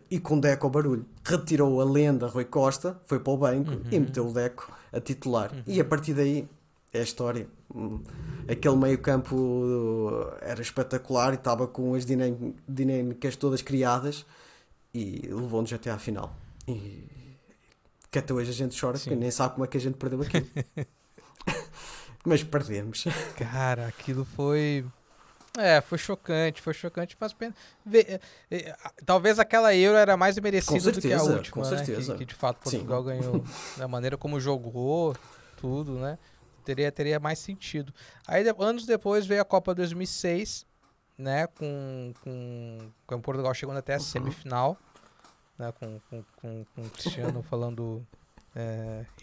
E com o Deco ao barulho. Retirou a lenda Rui Costa, foi para o banco e meteu o Deco a titular. E a partir daí É a história. Aquele meio-campo era espetacular e estava com as dinâmicas todas criadas e levou-nos até à final. E que até hoje a gente chora porque Sim. nem sabe como é que a gente perdeu aquilo. Mas perdemos. Cara, aquilo foi. É, foi chocante, mas talvez aquela Euro era mais merecida do que a última, com né? certeza. Que de fato Sim. Portugal ganhou da maneira como jogou, tudo, né? Teria mais sentido. Aí, anos depois, veio a Copa 2006, né? Com Portugal chegando até a semifinal, né? Com o Cristiano falando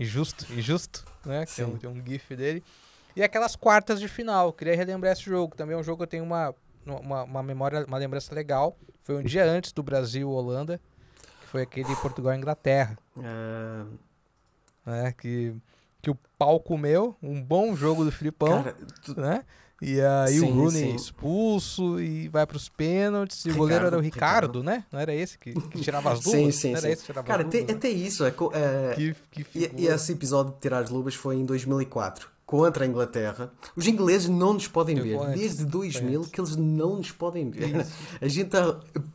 injusto, né? Tem um gif dele. E aquelas quartas de final, queria relembrar esse jogo. Também é um jogo que eu tenho uma memória, uma lembrança legal. Foi um dia antes do Brasil-Holanda, que foi aquele Portugal e Inglaterra. Né? Que o pau comeu, um bom jogo do Filipão, Cara, né? E aí o Rooney sim. expulso e vai pros pênaltis. E o goleiro era o Ricardo, né? Não era esse que tirava as luvas? Sim. Não era esse que tirava Cara, as luvas, até isso. Que E esse episódio de tirar as luvas foi em 2004, contra a Inglaterra. Os ingleses não nos podem ver. Desde 2000 que eles não nos podem ver. Isso. A gente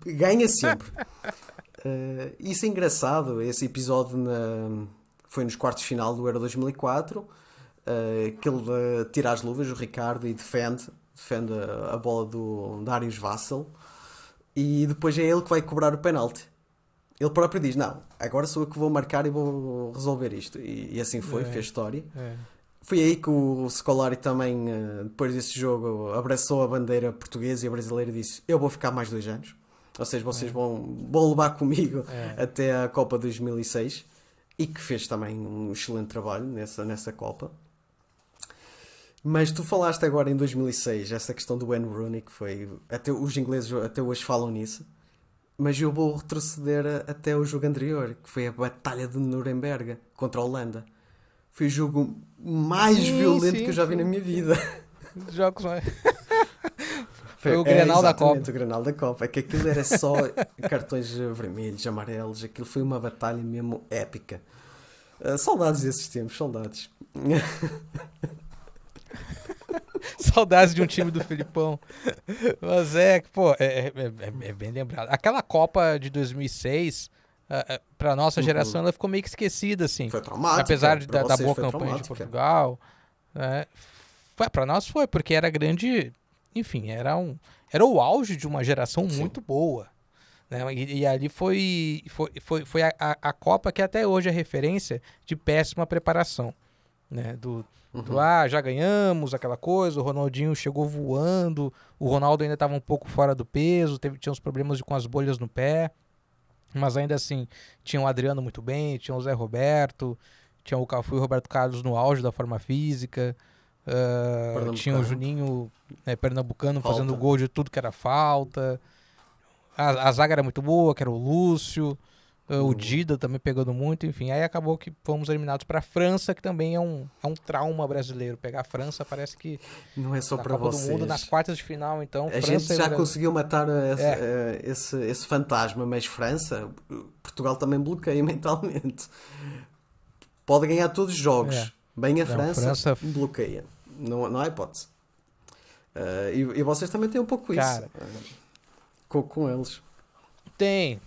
ganha sempre. Isso é engraçado. Esse episódio foi nos quartos de final do Euro 2004. Que ele tira as luvas, o Ricardo, e defende a bola do Darius Vassell. E depois é ele que vai cobrar o penalti. Ele próprio diz, não, agora sou eu que vou marcar e vou resolver isto. E assim foi, fez história. Foi aí que o Scolari também, depois desse jogo, abraçou a bandeira portuguesa e a brasileira e disse, eu vou ficar mais 2 anos. Ou seja, vocês vão levar comigo até a Copa 2006. E que fez também um excelente trabalho nessa Copa. Mas tu falaste agora em 2006, essa questão do Wayne Rooney, que foi... Até os ingleses até hoje falam nisso. Mas eu vou retroceder até o jogo anterior, que foi a Batalha de Nuremberg contra a Holanda. Foi o jogo mais violento que eu já vi na minha vida. Jogos mais... Foi o Grenal da Copa. O Grenal da Copa. É que aquilo era só cartões vermelhos, amarelos. Aquilo foi uma batalha mesmo épica. Saudades desses tempos, saudades. Saudades de um time do Filipão. Mas é bem lembrado. Aquela Copa de 2006, pra nossa geração, ela ficou meio que esquecida, assim. Foi traumática. Apesar da boa campanha de Portugal. Pra nós foi, porque era grande... Enfim, era o auge de uma geração muito boa. Né? E ali foi a Copa que até hoje é referência de péssima preparação. Né? Já ganhamos, aquela coisa, o Ronaldinho chegou voando, o Ronaldo ainda estava um pouco fora do peso, tinha uns problemas com as bolhas no pé, mas ainda assim, tinha o Adriano muito bem, tinha o Zé Roberto, tinha o Cafu e o Roberto Carlos no auge da forma física, tinha o Juninho pernambucano fazendo gol de tudo que era falta, a zaga era muito boa, que era o Lúcio, o Dida também pegando muito, enfim, aí acabou que fomos eliminados para a França, que também é um trauma brasileiro. Pegar a França parece que não é só para vocês. Do mundo, nas quartas de final, então a França gente já conseguiu matar esse fantasma, mas França, Portugal também bloqueia mentalmente. Pode ganhar todos os jogos, bem a França bloqueia, não há hipótese. E vocês também têm um pouco isso com eles. Tem.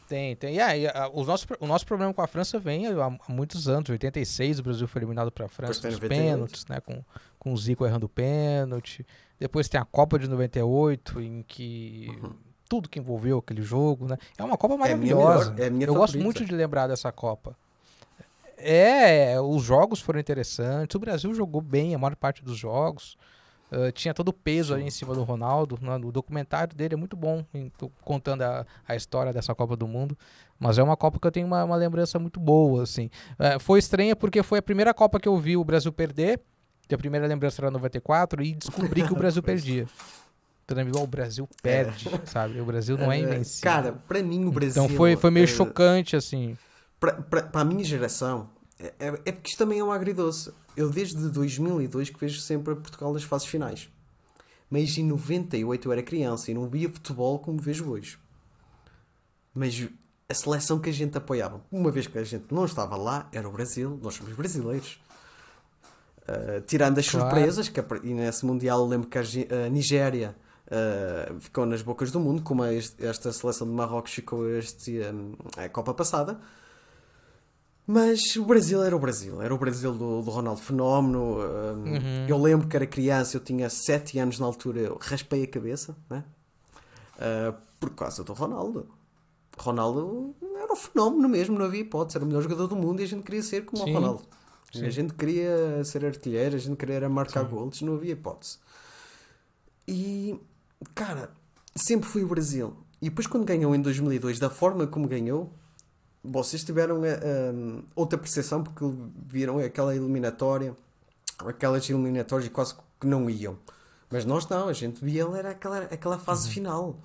O nosso problema com a França vem há muitos anos. Em 86 o Brasil foi eliminado para a França nos pênaltis, né? Com o Zico errando o pênalti. Depois tem a Copa de 98, em que tudo que envolveu aquele jogo, né? É uma Copa maravilhosa. Eu gosto muito de lembrar dessa Copa. Os jogos foram interessantes. O Brasil jogou bem a maior parte dos jogos. Tinha todo o peso ali em cima do Ronaldo. O documentário dele é muito bom, contando a história dessa Copa do Mundo. Mas é uma Copa que eu tenho uma lembrança muito boa, assim. Foi estranha porque foi a primeira Copa que eu vi o Brasil perder. Que a primeira lembrança era 94 e descobri que o Brasil perdia. Então, o Brasil perde, sabe? O Brasil não é invencível. Cara, para mim o Brasil... Então foi meio chocante, assim. Para a minha geração, é porque isto também é um agridoce. Eu desde 2002 que vejo sempre Portugal nas fases finais. Mas em 98 eu era criança e não via futebol como vejo hoje. Mas a seleção que a gente apoiava, uma vez que a gente não estava lá, era o Brasil. Nós somos brasileiros. Tirando as Claro. surpresas, e nesse Mundial eu lembro que a Nigéria ficou nas bocas do mundo, como esta seleção de Marrocos ficou a Copa passada. Mas o Brasil era o Brasil. Era o Brasil do Ronaldo Fenómeno. Eu lembro que era criança, eu tinha 7 anos na altura, eu raspei a cabeça, né? Por causa do Ronaldo. Ronaldo era um fenómeno mesmo, não havia hipótese. Era o melhor jogador do mundo e a gente queria ser como Sim. o Ronaldo. Sim. A gente queria ser artilheiro, a gente queria marcar golos, não havia hipótese. E, cara, sempre foi o Brasil. E depois quando ganhou em 2002, da forma como ganhou, vocês tiveram outra percepção porque viram aquelas eliminatórias quase que não iam. Mas nós não, a gente via era aquela fase final.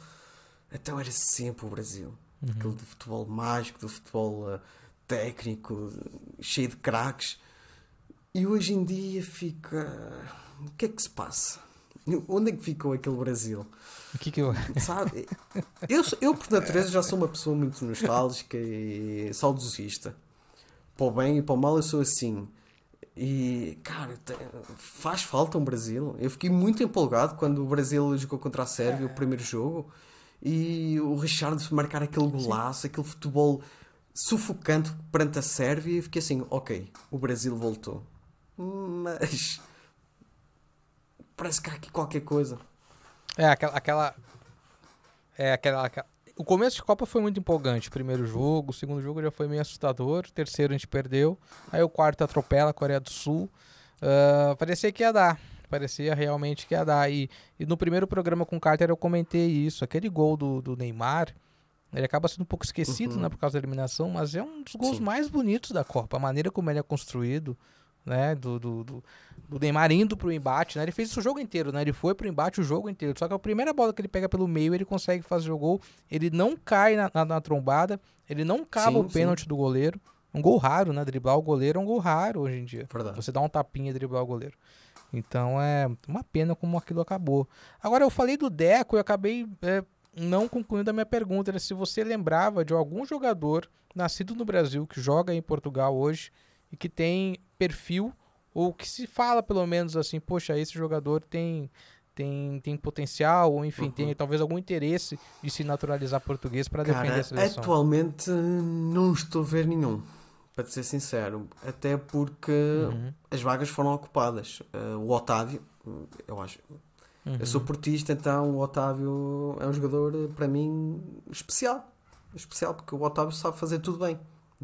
Então era sempre o Brasil. Aquele do futebol mágico, do futebol técnico, cheio de craques. E hoje em dia fica... O que é que se passa? Onde é que ficou aquele Brasil? O que eu... Sabe? Eu, por natureza, já sou uma pessoa muito nostálgica e saudosista. Para o bem e para o mal eu sou assim. E, cara, faz falta um Brasil. Eu fiquei muito empolgado quando o Brasil jogou contra a Sérvia, o primeiro jogo. E o Richarlison marcar aquele golaço, aquele futebol sufocante perante a Sérvia. E fiquei assim, ok, o Brasil voltou. Mas... parece que há aqui qualquer coisa. O começo de Copa foi muito empolgante. O primeiro jogo, o segundo jogo já foi meio assustador. O terceiro a gente perdeu. Aí o quarto atropela a Coreia do Sul. Parecia que ia dar. Parecia realmente que ia dar. E no primeiro programa com o Carter eu comentei isso. Aquele gol do Neymar, ele acaba sendo um pouco esquecido, né, por causa da eliminação, mas é um dos gols mais bonitos da Copa. A maneira como ele é construído, né, do Neymar indo pro embate, né, ele fez isso o jogo inteiro, né, ele foi pro embate o jogo inteiro, só que a primeira bola que ele pega pelo meio, ele consegue fazer o gol, ele não cai na trombada, ele não cava o pênalti do goleiro, um gol raro, né, driblar o goleiro é um gol raro hoje em dia. Verdade. Você dá um tapinha e driblar o goleiro. Então é uma pena como aquilo acabou. Agora eu falei do Deco e acabei não concluindo a minha pergunta, era se você lembrava de algum jogador nascido no Brasil, que joga em Portugal hoje, e que tem perfil, ou que se fala pelo menos assim, poxa, esse jogador tem potencial, ou enfim, tem talvez algum interesse de se naturalizar português para defender a seleção. Atualmente não estou a ver nenhum, para te ser sincero, até porque as vagas foram ocupadas. O Otávio, eu acho... Eu sou portista, então o Otávio é um jogador, para mim, especial. Especial, porque o Otávio sabe fazer tudo bem.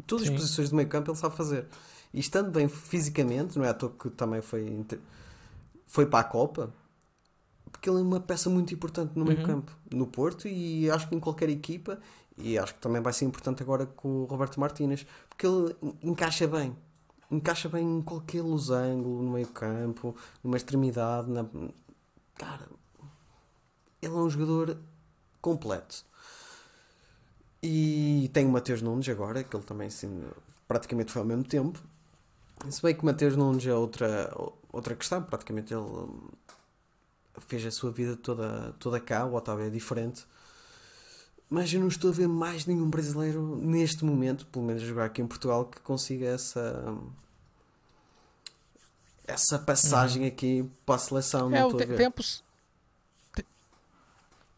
Todas as posições do meio campo ele sabe fazer. E estando bem fisicamente, não é à toa que também foi para a Copa, porque ele é uma peça muito importante no meio campo, no Porto, e acho que em qualquer equipa, e acho que também vai ser importante agora com o Roberto Martínez, porque ele encaixa bem em qualquer losango, no meio campo, numa extremidade, cara, ele é um jogador completo. E tem o Mateus Nunes agora, que ele também assim, praticamente foi ao mesmo tempo. Se bem que o Mateus Nunes é outra questão, praticamente ele fez a sua vida toda cá, o Otávio é diferente. Mas eu não estou a ver mais nenhum brasileiro neste momento, pelo menos a jogar aqui em Portugal, que consiga essa passagem aqui para a seleção. Não estou a ver.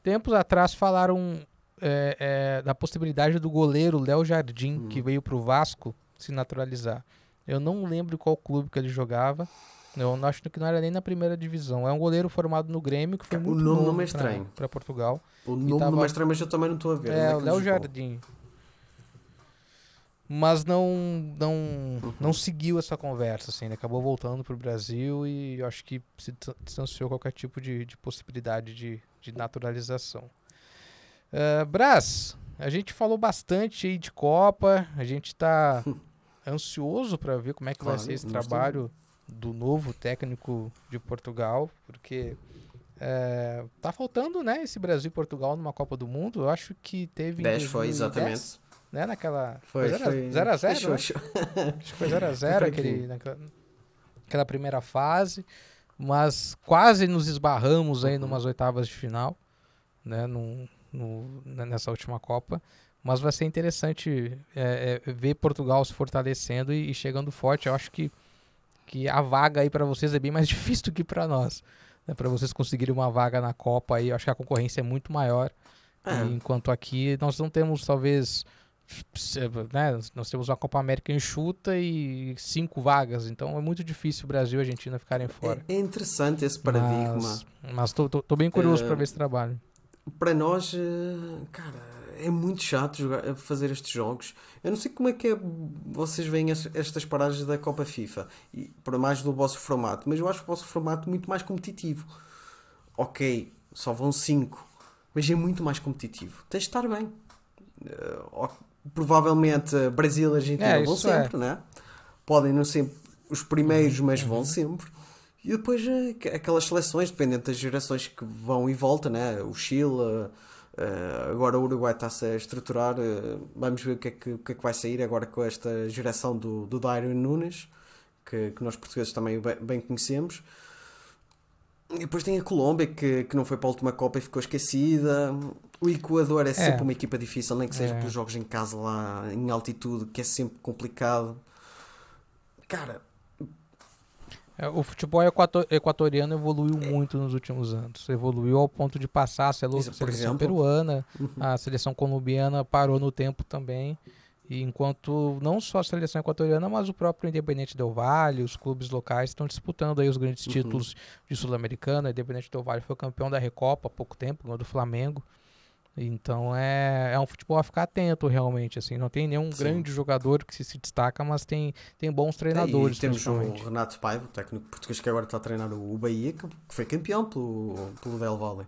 Tempos atrás falaram da possibilidade do goleiro Léo Jardim, que veio pro Vasco, se naturalizar. Eu não lembro qual clube que ele jogava. Eu acho que não era nem na primeira divisão. É um goleiro formado no Grêmio, que foi muito novo. O nome novo não é estranho. Para Portugal. O nome não é estranho, mas eu também não estou a ver. O Léo Jardim. Mas não seguiu essa conversa, assim. Ele acabou voltando pro Brasil e eu acho que se distanciou qualquer tipo de possibilidade de naturalização. Brás, a gente falou bastante aí de Copa, a gente tá ansioso para ver como é que vai ser esse trabalho do novo técnico de Portugal, porque tá faltando, né, esse Brasil e Portugal numa Copa do Mundo. Eu acho que teve 10 foi, exatamente. Né, naquela... Foi 0x0, né? Acho que foi 0x0 aquela primeira fase, mas quase nos esbarramos aí numas oitavas de final, né, nessa última Copa. Mas vai ser interessante ver Portugal se fortalecendo e chegando forte. Eu acho que que a vaga aí para vocês é bem mais difícil do que para nós. Né? Para vocês conseguirem uma vaga na Copa aí, eu acho que a concorrência é muito maior. E enquanto aqui nós não temos, talvez, né, nós temos uma Copa América enxuta e 5 vagas, então é muito difícil o Brasil e a Argentina ficarem fora. É interessante esse paradigma. Mas tô bem curioso para ver esse trabalho. Para nós, cara, é muito chato fazer estes jogos. Eu não sei como é que vocês veem estas paragens da Copa FIFA, e para mais do vosso formato, mas eu acho o vosso formato muito mais competitivo. Ok, só vão 5, mas é muito mais competitivo. Tens de estar bem. Provavelmente Brasil e Argentina vão sempre, né? Podem não ser os primeiros, mas vão sempre. E depois aquelas seleções, dependendo das gerações que vão e voltam, né? O Chile, agora o Uruguai está-se a estruturar. Vamos ver o que é que vai sair agora com esta geração do Darwin Núñez, que nós portugueses também bem conhecemos. E depois tem a Colômbia, que não foi para a última Copa e ficou esquecida. O Equador é sempre uma equipa difícil, nem que seja pelos jogos em casa lá, em altitude, que é sempre complicado. Cara... O futebol equatoriano evoluiu muito nos últimos anos. Evoluiu ao ponto de passar a seleção peruana, a seleção colombiana parou no tempo também. E enquanto não só a seleção equatoriana, mas o próprio Independente Del Valle, os clubes locais estão disputando aí os grandes títulos de Sul-Americana. O Independente Del Valle foi campeão da Recopa há pouco tempo, ganhou do Flamengo. Então é um futebol a ficar atento realmente, assim, não tem nenhum grande jogador que se destaca, mas tem bons treinadores. E temos o Renato Paiva, o técnico português que agora está a treinar o Bahia, que foi campeão pelo Del Valle.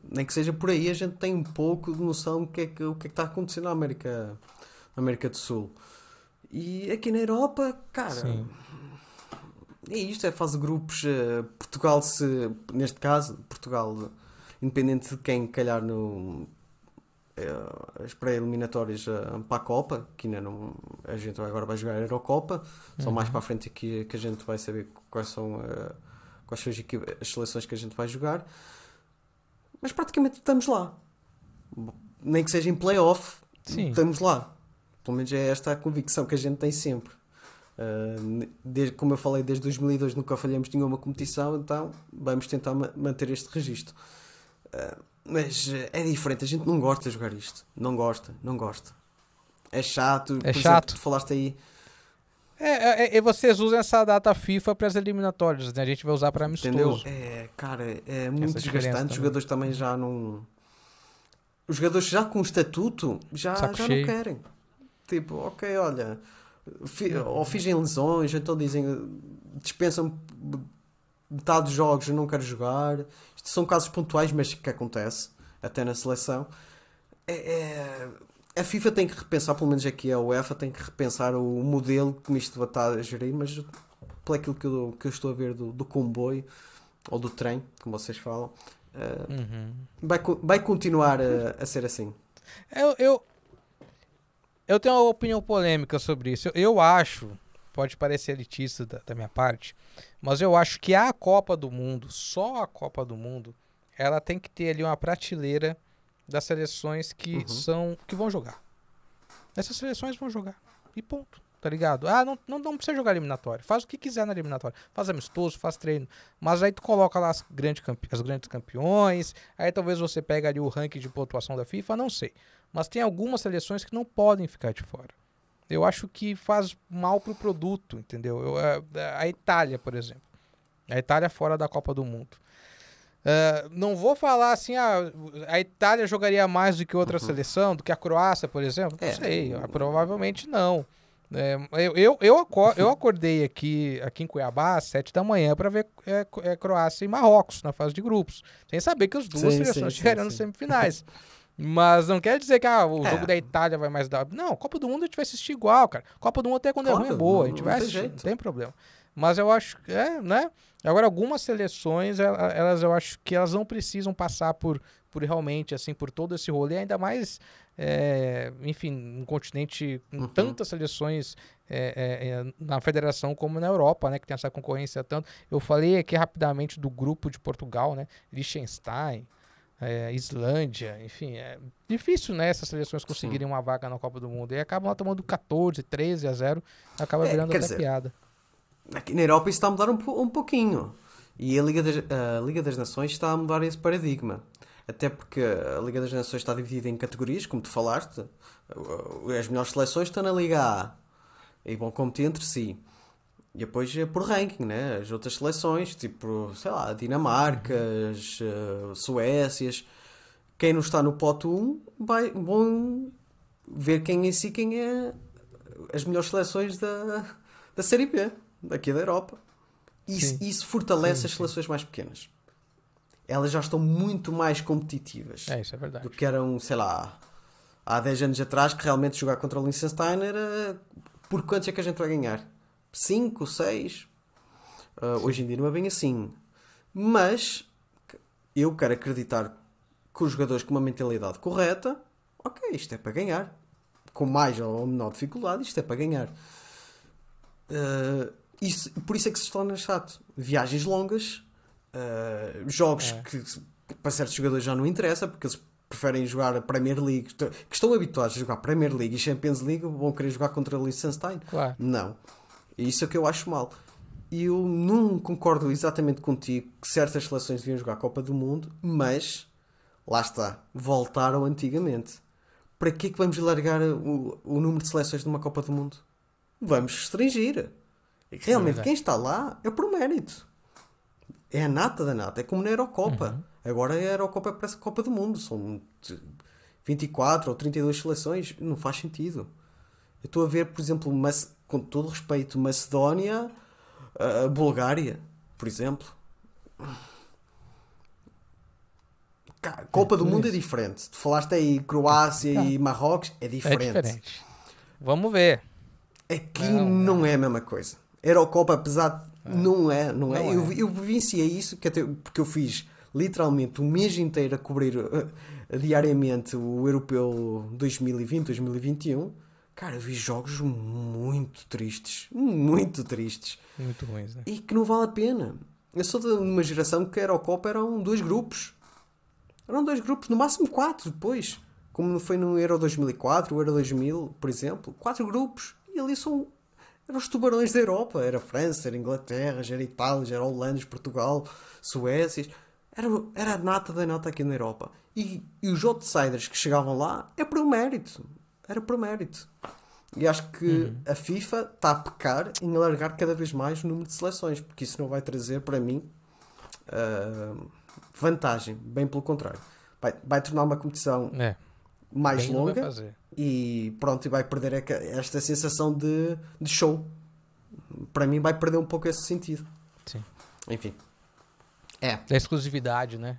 Nem que seja por aí, a gente tem um pouco de noção do que é que está acontecendo na América do Sul. E aqui na Europa, cara, é isto, é fase de grupos. Portugal, neste caso, Portugal, independente de quem calhar as pré-eliminatórias para a Copa, que ainda não, a gente agora vai jogar a Eurocopa, só mais para a frente aqui que a gente vai saber quais são as seleções que a gente vai jogar, mas praticamente estamos lá, nem que seja em play-off, estamos lá. Pelo menos é esta a convicção que a gente tem sempre. Como eu falei, desde 2002 nunca falhamos nenhuma competição, então vamos tentar manter este registro. Mas é diferente, a gente não gosta de jogar isto. Não gosta. É chato. É chato. Exemplo, tu falaste aí. Vocês usam essa data FIFA para as eliminatórias, né? A gente vai usar para amistoso. Entendeu? Cara, é muito desgastante. Os jogadores também já não... Os jogadores já com o estatuto já não querem. Tipo, ok, olha... Ou fingem lesões, então dizem... Dispensam metade dos jogos, eu não quero jogar. Isto são casos pontuais, mas que acontece até na seleção. A FIFA tem que repensar, pelo menos aqui a UEFA tem que repensar o modelo como isto vai estar a gerir, mas por aquilo que eu estou a ver do comboio ou do trem, como vocês falam, vai continuar a ser assim. Eu tenho uma opinião polêmica sobre isso. Eu acho, pode parecer elitista da minha parte, mas eu acho que a Copa do Mundo, só a Copa do Mundo, ela tem que ter ali uma prateleira das seleções que vão jogar. Essas seleções vão jogar. E ponto. Tá ligado? Não precisa jogar eliminatório. Faz o que quiser na eliminatória. Faz amistoso, faz treino. Mas aí tu coloca lá as grandes campeões. Aí talvez você pega ali o ranking de pontuação da FIFA, não sei. Mas tem algumas seleções que não podem ficar de fora. Eu acho que faz mal pro produto, entendeu? A Itália, por exemplo. A Itália fora da Copa do Mundo. Não vou falar assim, a Itália jogaria mais do que outra seleção, do que a Croácia, por exemplo. Não sei, provavelmente não. Eu acordei aqui em Cuiabá às 7 da manhã para ver Croácia e Marrocos na fase de grupos, sem saber que as duas seleções chegariam nas semifinais. Mas não quer dizer que o jogo da Itália vai mais dar. Não, Copa do Mundo a gente vai assistir igual, cara. Copa do Mundo até quando é ruim é boa, a gente vai assistir, não tem problema. Mas eu acho que, né? Agora, algumas seleções, eu acho que elas não precisam passar por realmente, assim, por todo esse rolê, ainda mais, enfim, um continente com tantas seleções na federação como na Europa, né? Que tem essa concorrência tanto. Eu falei aqui rapidamente do grupo de Portugal, né? Liechtenstein, Islândia, enfim, é difícil, né, essas seleções conseguirem uma vaga na Copa do Mundo e acabam tomando 14, 13-0, acaba virando até piada. aqui na Europa isso está a mudar um pouquinho. E a Liga das Nações está a mudar esse paradigma. Até porque a Liga das Nações está dividida em categorias, como tu falaste. As melhores seleções estão na Liga A e vão competir entre si. E depois é por ranking, né? As outras seleções, tipo, sei lá, Dinamarcas, Suécias. Quem não está no pote 1 vão ver quem é as melhores seleções da Série B, daqui da Europa. Isso fortalece as seleções mais pequenas. Elas já estão muito mais competitivas. Isso é verdade. Do que eram, sei lá, há 10 anos atrás, que realmente jogar contra o Liechtenstein era por quantos é que a gente vai ganhar? 5, 6? Hoje em dia não é bem assim. Mas eu quero acreditar que os jogadores com uma mentalidade correta, ok, isto é para ganhar. Com mais ou menor dificuldade, isto é para ganhar. Por isso é que se torna chato. Viagens longas, jogos que para certos jogadores já não interessa, porque eles preferem jogar a Premier League, que estão habituados a jogar Premier League e Champions League, vão querer jogar contra o Liechtenstein. Claro. Não. Isso é o que eu acho mal. E eu não concordo exatamente contigo que certas seleções deviam jogar a Copa do Mundo, mas lá está, voltaram antigamente. Para que é que vamos largar o número de seleções numa Copa do Mundo? Vamos restringir. Realmente, quem está lá é por mérito. É a nata da nata. É como na Eurocopa. Agora a Eurocopa parece a Copa do Mundo. São 24 ou 32 seleções. Não faz sentido. Eu estou a ver, por exemplo, com todo respeito, Macedónia, Bulgária, por exemplo. Copa do Mundo é diferente. Tu falaste aí Croácia e Marrocos, é diferente. É diferente. Vamos ver. Aqui não é a mesma coisa. Eurocopa, apesar de... Não é. Eu vivenciei isso porque eu fiz literalmente um mês inteiro a cobrir diariamente o Europeu 2020, 2021. Cara, eu vi jogos muito tristes. Muito tristes. Muito ruins, né? E que não vale a pena. Eu sou de uma geração que a Eurocopa eram 2 grupos. Eram 2 grupos, no máximo 4 depois. Como foi no Euro 2004, o Euro 2000, por exemplo. 4 grupos. E ali eram os tubarões da Europa. Era França, era Inglaterra, era Itália, era Holanda, Portugal, Suécia. Era a nata da nata aqui na Europa. E os outsiders que chegavam lá é por mérito. Era por mérito. E acho que a FIFA está a pecar em alargar cada vez mais o número de seleções. Porque isso não vai trazer, para mim, vantagem. Bem pelo contrário. Vai tornar uma competição mais longa e pronto, e vai perder esta sensação de show. Para mim vai perder um pouco esse sentido. Sim. Enfim. Da exclusividade, né?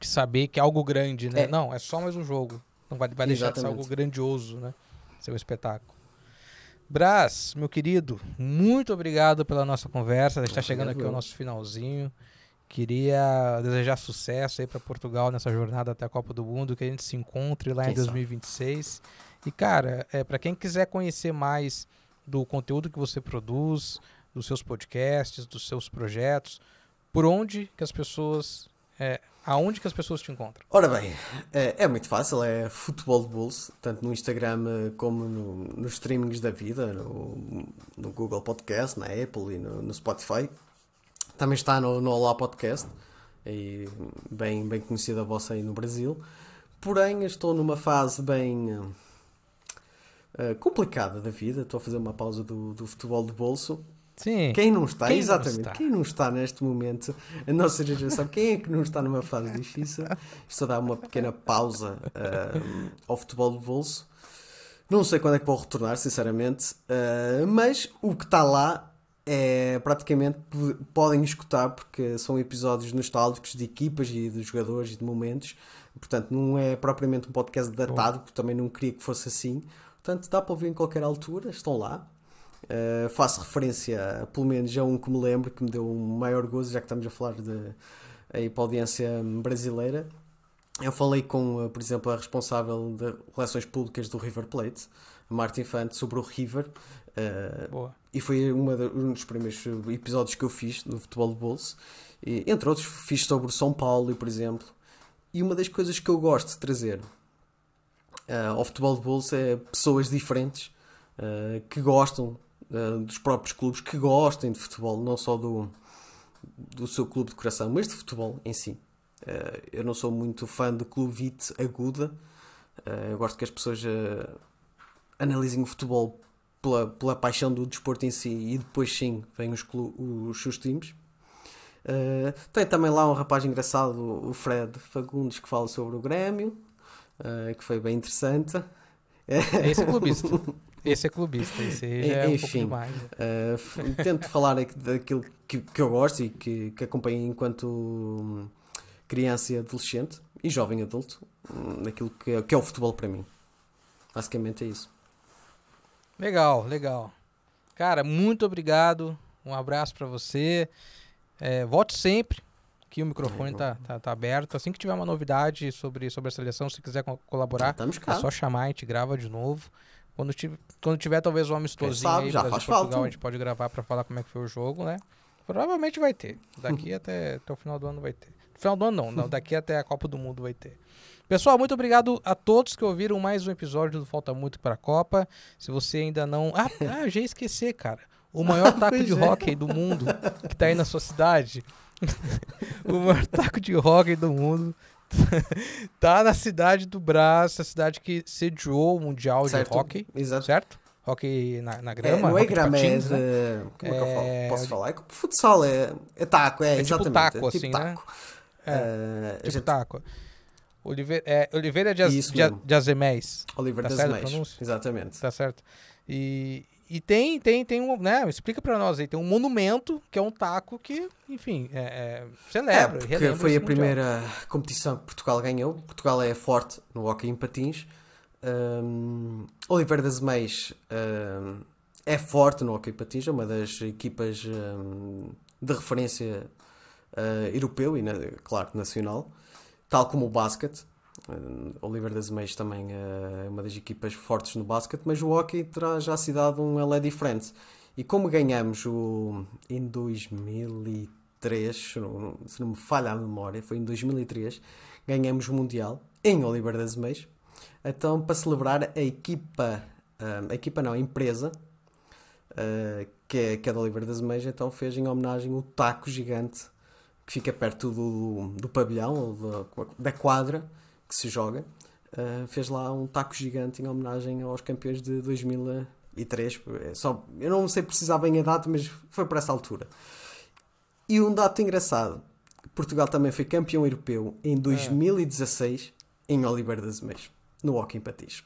De saber que é algo grande, né? Não, é só mais um jogo. Não vai deixar de ser algo grandioso, né? Ser um espetáculo. Brás, meu querido, muito obrigado pela nossa conversa. A gente está chegando aqui ao nosso finalzinho. Queria desejar sucesso aí para Portugal nessa jornada até a Copa do Mundo, que a gente se encontre lá em 2026. E, cara, para quem quiser conhecer mais do conteúdo que você produz, dos seus podcasts, dos seus projetos, por onde que as pessoas... aonde que as pessoas te encontram? Ora bem, é muito fácil, é Futebol de Bolso, tanto no Instagram como nos streamings da vida, no Google Podcast, na Apple e no Spotify. Também está no Olá Podcast, e bem conhecida a vossa aí no Brasil. Porém, estou numa fase bem complicada da vida. Estou a fazer uma pausa do futebol de bolso. Sim. Quem não está, exatamente, quem não está neste momento, a nossa geração, quem é que não está numa fase difícil? Estou a dar uma pequena pausa ao futebol de bolso. Não sei quando é que vou retornar, sinceramente, mas o que está lá praticamente podem escutar, porque são episódios nostálgicos de equipas e de jogadores e de momentos. Portanto, não é propriamente um podcast datado, porque também não queria que fosse assim. Portanto, dá para ouvir em qualquer altura, estão lá. Faço referência, pelo menos, a um que me lembro, que me deu um maior gozo, já que estamos a falar aí para a audiência brasileira. Eu falei com, por exemplo, a responsável de Relações Públicas do River Plate, a Marta Infante, sobre o River. E foi um dos primeiros episódios que eu fiz no Futebol de Bolso. E, entre outros, fiz sobre o São Paulo, por exemplo. E uma das coisas que eu gosto de trazer ao Futebol de Bolso é pessoas diferentes que gostam dos próprios clubes que gostem de futebol, não só do seu clube de coração, mas de futebol em si. Eu não sou muito fã de clubite aguda. Eu gosto que as pessoas analisem o futebol pela paixão do desporto em si e depois sim vêm os seus times. Tem também lá um rapaz engraçado, o Fred Fagundes, que fala sobre o Grêmio, que foi bem interessante. Esse é clubista. Esse é clubista, esse já é um pouco demais. Tento falar daquilo que eu gosto e que acompanho enquanto criança e adolescente e jovem adulto, naquilo que é o futebol para mim. Basicamente é isso. Legal. Cara, muito obrigado. Um abraço para você. Volte sempre. Aqui o microfone tá aberto. Assim que tiver uma novidade sobre a seleção, se quiser colaborar, é só chamar, a gente grava de novo. Quando tiver talvez um amistosinho aí, já Brasil faz Portugal, falta. a gente pode gravar para falar como é que foi o jogo, né? Provavelmente vai ter. Daqui até o final do ano vai ter. Final do ano não, daqui até a Copa do Mundo vai ter. Pessoal, muito obrigado a todos que ouviram mais um episódio do Falta Muito para a Copa. Se você ainda não... eu já ia esquecer, cara. O maior taco de hóquei do mundo que tá aí na sua cidade. O maior taco de hóquei do mundo tá na cidade do Brás, a cidade que sediou o Mundial de hóquei. Exato. Certo? Hóquei na grama. Não é grama, patins, né? Como é que eu falo? Posso falar? É futsal, é taco, exatamente. Tipo taco, tipo assim, taco. Né? Tipo taco. Oliveira de Azeméis. Oliveira de Azeméis, exatamente. Tá certo. E tem um, né? Explica pra nós aí, tem um monumento que é um taco que, enfim, celebra. Porque foi a primeira competição que Portugal ganhou. Portugal é forte no hóquei em patins. Oliveira de Azeméis é forte no hóquei em patins, é uma das equipas de referência europeu e, claro, nacional, tal como o basquete. Oliveira de Azeméis também é uma das equipas fortes no basquete, mas o hóquei traz à cidade um LA diferente. E como ganhamos em 2003, se não me falha a memória, foi em 2003, ganhamos o Mundial em Oliveira de Azeméis. Então, para celebrar a empresa, que é da Oliveira de Azeméis, então fez em homenagem o taco gigante que fica perto do pavilhão, ou da quadra que se joga. Fez lá um taco gigante em homenagem aos campeões de 2003. Eu não sei precisar bem a data, mas foi por essa altura. E um dato engraçado, Portugal também foi campeão europeu em 2016 em Oliveira de Azeméis, no hóquei em patins.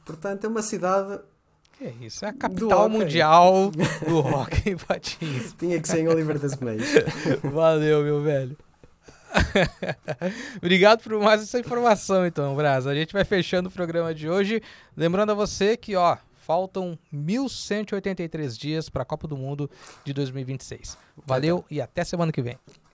Portanto, é uma cidade... Que é isso? É a capital mundial do hóquei em patins. Tinha que ser em Oliveira de Azeméis. Valeu, meu velho. Obrigado por mais essa informação, então, Braz. A gente vai fechando o programa de hoje. Lembrando a você que, faltam 1.183 dias para a Copa do Mundo de 2026. Valeu e até semana que vem.